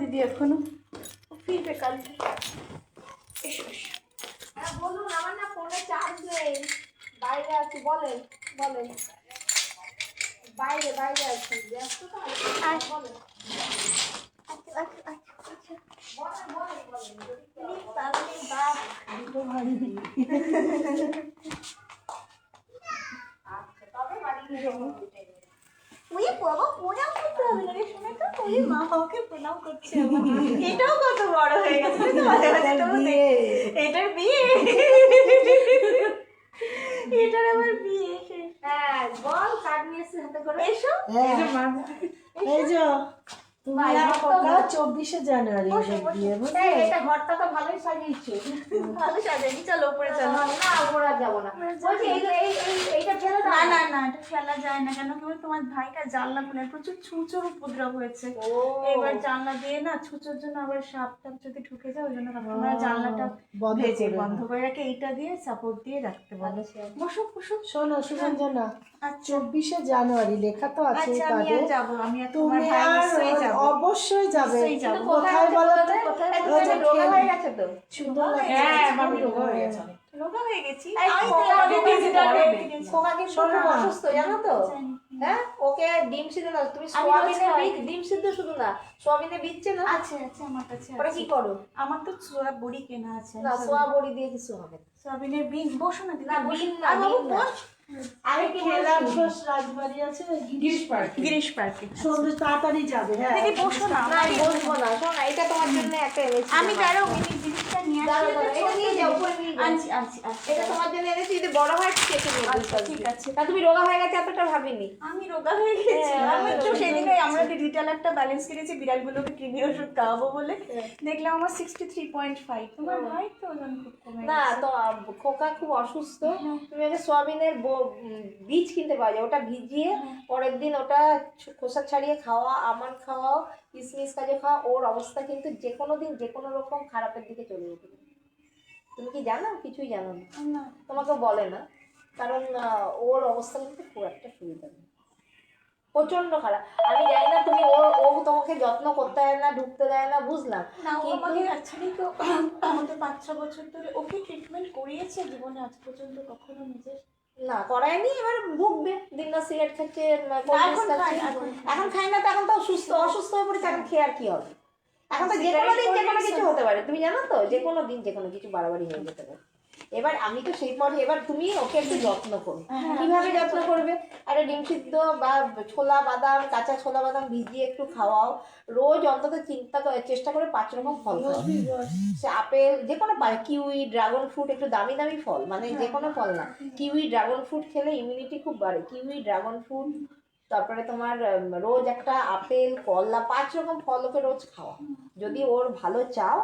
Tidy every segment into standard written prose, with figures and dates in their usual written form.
দিদি এখনো ফিরবে কাল। এসো এসো। হ্যাঁ বলুন, আমার না ফোনে চার্জ নেই, বাইরে আছি। বলেন বলেন, বাইরে বাইরে আছি, ব্যস্ত তো আছি। বলেন বলেন বলেন বলেন, আচ্ছা তবে বাড়ি গিয়ে ওই বাবা প্রণাম করতে হবে না রে শোনা তো, ওই মা ওকে প্রণাম করছে আমার। এটাও কত বড় হয়ে গেছে তো, মাঝে মাঝে তো এটার বিয়ে, এটার আবার বিয়ে। হ্যাঁ বল, কার্ড নিয়ে এসে হাতে করে। এসো এই যে তুমি আর খোকা 24শে জানুয়ারি বিয়ে, বুঝলে? এটা ঘরটা তো ভালোই সাজিয়েছো। ভালো সাজানি, চলো উপরে চলো। না উপরে আর যাবো না, বলছি এইটা ফেলে না দাও। না না, এটা ফেলা যায় না। কেন কি বলতো, তোমার ভাইটা জানলা খুলে প্রচুর ছুঁচোর উপদ্রব হয়েছে। এবার জানলা দিয়ে না, ছুঁচোর জন্য আবার সাপ টাপ যদি ঢুকে যায়, ওই জন্য আমরা জানলাটা বন্ধ করে রাখে, এইটা দিয়ে সাপোর্ট দিয়ে রাখতে বলো। বসো বসো। শোনো সুরঞ্জনা, আচ্ছা 24শে জানুয়ারি লেখা তো আছে আচ্ছা, আমি কার্ডে। আর যাবো, আমি আর তোমার তুমি ভাই আর নিশ্চয়ই যাবো। অবশ্যই যাবে। নিশ্চয়ই যাবো। কোথায় বলো তো? কোথায় এই তুমি একটা রোগা হয়ে গেছে তো। সুন্দর লাগছে। হ্যাঁ মামি রোগা হয়ে গেছে। রোগা হয়ে গেছি। এই আমি খোকা তো কিন্তু ডিজিটাল খোকা কিন্তু শোনো খুব না। অসুস্থ, জানো তো? হ্যাঁ ওকে ডিম সিদ্ধ না, তুমি সোয়াবিনের বীজ, ডিম সিদ্ধ শুধু না, সোয়াবিনের বীজ না, আছে আছে আমার কাছে ওটা আছে। কি করো? আমার তো সোয়া বড়ি কেনা আছে। না সোয়া বড়ি দিয়ে কিছু হবে না। সোয়াবিনের বিন। বসো না দিদি, না বসো। বিন না, আর বাবু বিন না। বস। আমি কি খেলার বলছি? ঘোষ রাজবাড়ি আছে গিরিশ পার্কে, গিরিশ পার্কে। সন্ধ্যে তাড়াতাড়ি যাবে। হ্যাঁ দিদি বসো না। না আমি বলবো না, শোন না, এটা তোমার জন্য একটা এনেছি। আমি কারো এই জিনিসটা নিয়ে দাঁড়াও, আসি। দাঁড়াও, এটা নিয়ে যাও, উপরে নিয়ে যাও। আনছি আনছি আনছি। এটা তোমার জন্য এনেছি, যদি বড় হয় কেটে নিয়ে আচ্ছা, বলতে ঠিক আছে। তা তুমি রোগা হয়ে গেছে এতটা ভাবিনি। আমি রোগা হয়ে গেছি। হ্যাঁ, আমি তো রোগা সেদিনে আমরা ডিজিটাল একটা ব্যালেন্স কিনেছি বিড়ালগুলোকে কৃমির ওষুধ খাওয়াবো বলে। দেখলাম আমার 63.5। তোমার ভাই তো ওজন খুব কমে না গেছে। তো খোকা খুব অসুস্থ, তুমি আগে সোয়াবিনের বীজ কিনতে পাওয়া যায়, ওটা ভিজিয়ে পরের দিন ওটা খোসা ছাড়িয়ে খাওয়া, আমন্ড খাওয়াও, কিশমিশ কাজে খাওয়া, ওর অবস্থা কিন্তু যে কোনো দিন যে কোনো রকম খারাপের দিকে চলে যেতে পারে। তুমি কি জানো? কিছুই জানো না, না। তোমাকে বলে না, কারণ ওর অবস্থা কিন্তু খুব একটা সুবিধা নেই, প্রচন্ড খারাপ। আমি জানি না তুমি ও তোমাকে যত্ন করতে দেয় না, ঢুকতে দেয় না, বুঝলাম। না ও কিন্তু- আমাকে অ্যাকচুয়ালি তো আমাদের 5-6 বছর ধরে ওকে ট্রিটমেন্ট করিয়েছে, জীবনে আজ পর্যন্ত কখনো নিজের না করায়নি, এবার ভুগবে, দিন রাত সিগারেট খাচ্ছে, এখন খায়, এখন খায় না, তো এখন তো অসুস্থ হয়ে পড়েছে, এখন খেয়ে আর কি হবে? এখন তো যে কোনো দিন যে কোনো কিছু হতে পারে, তুমি জানো তো, যে কোনো দিন যে কোনো কিছু বাড়াবাড়ি হয়ে যেতে পারে। এবার আমি তো সেই পরে, এবার তুমি ওকে একটু যত্ন করো। কিভাবে যত্ন করবে? একটা ডিম সিদ্ধ বা ছোলা বাদাম, কাঁচা ছোলা বাদাম ভিজিয়ে একটু খাওয়াও, রোজ অন্তত চেষ্টা করে 5 রকম ফল খাও। সে আপেল, যে কোনো কিউই, ড্রাগন ফ্রুট, একটু দামি দামি ফল, মানে যে কোনো ফল না, কিউই ড্রাগন ফ্রুট খেলে ইমিউনিটি খুব বাড়ে। কিউই ড্রাগন ফ্রুট, তারপরে তোমার রোজ একটা আপেল, কলা, 5 রকম ফল ওকে রোজ খাওয়া। যদি ওর ভালো চাও,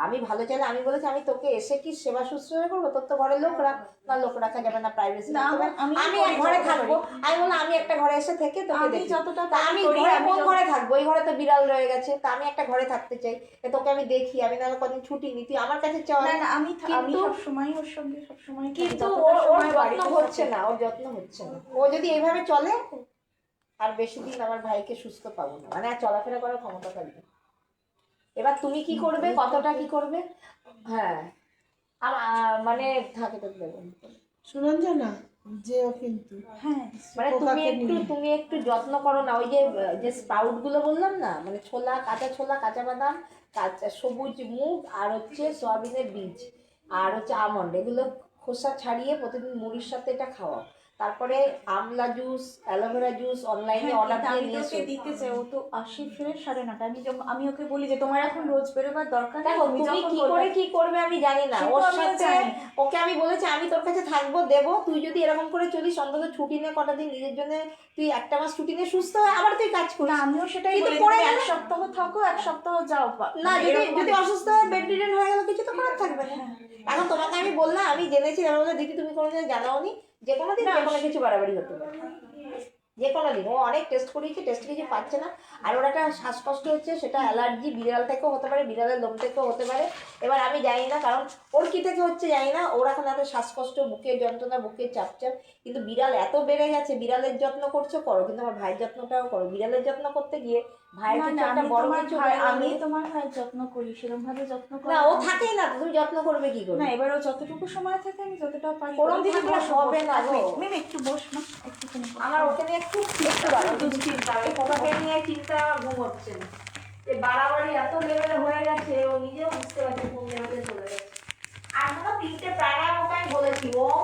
আমি ভালো চাইলে, আমি বলেছি আমি তোকে এসে কি সেবা শুশ্রূষা করবো, তোর তো ঘরে লোক রাখ, না লোক রাখা যাবে না, প্রাইভেসি আমি এক ঘরে থাকবো। আমি বললাম আমি একটা ঘরে এসে থেকে তোকে দেখি, তা আমি ঘরে কোন ঘরে থাকবো? এই ঘরে তো বিড়াল রয়ে গেছে, তা আমি একটা ঘরে থাকতে চাই, তোকে আমি দেখি, আমি নাহলে কদিন ছুটি নি, তুই আমার কাছে চাও। না না, আমি সবসময় ওর সঙ্গে সবসময়, কিন্তু ওর যত্ন হচ্ছে না, ওর যত্ন হচ্ছে না। ও যদি এইভাবে চলে আর বেশি দিন আমার ভাইকে সুস্থ পাবো না, মানে আর চলাফেরা করার ক্ষমতা থাকবে। এবার তুমি কি করবে, কতটা কি করবে? হ্যাঁ মানে থাকে তো দেবো সুরঞ্জনা যেও কিন্তু। হ্যাঁ মানে তুমি একটু যত্ন করো না। ওই যে স্প্রাউট গুলো বললাম না, মানে ছোলা, কাঁচা বাদাম, কাঁচা সবুজ মুগ, আর হচ্ছে সয়াবিনের বীজ, আর হচ্ছে আমন্ড, এগুলো খোসা ছাড়িয়ে প্রতিদিন মুড়ির সাথে এটা খাওয়া। তারপরে আমলা জুস, অ্যালোভেরা জুস অনলাইনে অর্ডার দিয়ে নিয়ে এসো। দিতে চাই, ও তো 80 ফের 9:30। আমি ওকে বলি যে তোমার এখন রোজ বেরোবার দরকার নেই, দেখো তুমি কি করবে আমি জানি না, ওর সাথে ওকে আমি বলেছি আমি তোর কাছে থাকবো, দেবো, তুই যদি এরকম করে চলিস, অন্তত ছুটি নিয়ে কটা দিন নিজের জন্য, তুই 1 মাস ছুটি নিয়ে সুস্থ হয় আবার তুই কাজ করিস। না আমিও সেটাই বলি, 1 সপ্তাহ থাকো, 1 সপ্তাহ যাও। না যদি অসুস্থ হয়ে বেড রিডেন হয়ে গেল, কিছু তো করার থাকবে না। এখন তোমাকে আমি বললাম, আমি জেনেছি, আমি বললাম দিদি তুমি কোনোদিন জানাওনি, যে কোনো দিন যে কোনো কিছু বাড়াবাড়ি হতে পারে, যে কোনো দিন। ও অনেক টেস্ট করিয়েছে, টেস্ট কিছু পাচ্ছে না, আর ওর একটা শ্বাসকষ্ট হচ্ছে, সেটা অ্যালার্জি বিড়াল থেকেও হতে পারে, বিড়ালের লোম থেকেও হতে পারে। এবার আমি জানি না, কারণ ওর কী থেকে হচ্ছে জানি না, ওর এখন এত শ্বাসকষ্ট, বুকের যন্ত্রণা, বুকের চাপচাপ, কিন্তু বিড়াল এত বেড়ে গেছে, বিড়ালের যত্ন করছো করো, কিন্তু আমার ভাইয়ের যত্নটাও করো। বিড়ালের যত্ন করতে গিয়ে ভাইয়ের না, কিছু না, একটা বড় কিছু হয়ে আমি গেলে- তোমার ভাই যত্ন করি, সেরকম ভাবে যত্ন করি না ও থাকেই না তো, তুমি যত্ন করবে কি করে? না। এবার ও যতটুকু সময় থাকে আমি যতটা পারি ওরম দিদি বলে হবে না গো। মিমি একটু বস না, একটুখানি বস। আমার ওকে নিয়ে খুব চিন্তা, দুশ্চিন্তা, আমি ওকে নিয়ে চিন্তা আমার ঘুম হচ্ছে না। এই বাড়াবাড়ি এত লেভেলে হয়ে গেছে, ও নিজেও বুঝতে পারছে কোন লেভেলে চলে গেছে। আর কোনো 3টে প্রাণায়াম ওকে আমি বলেছি, ও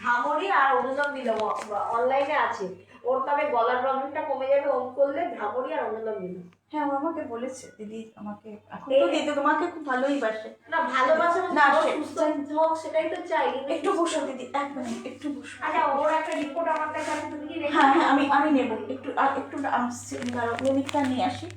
ভ্রামরী আর অনুলোম বিলোম অনলাইনে আছে। ওর তবে গলার প্রবলেমটা কমে যাবে ওম করলে, ভ্রামরী আর অনুলোম বিলোম। হ্যাঁ, ও আমাকে বলেছে দিদি, আমাকে এখন তো দিদি তোমাকে খুব ভালোই বাসে। না ভালোবাসা না, না, সে- সুস্থ হোক সেটাই তো চাই। একটু বসো দিদি, এক মিনিট একটু বসো। আচ্ছা, ওর একটা রিপোর্ট আমার কাছে আছে, তুমি কি রেখে হ্যাঁ হ্যাঁ, আমি নেবো একটু, আর একটু আসছি, দাঁড়াও, মিমিকটা নিয়ে আসি।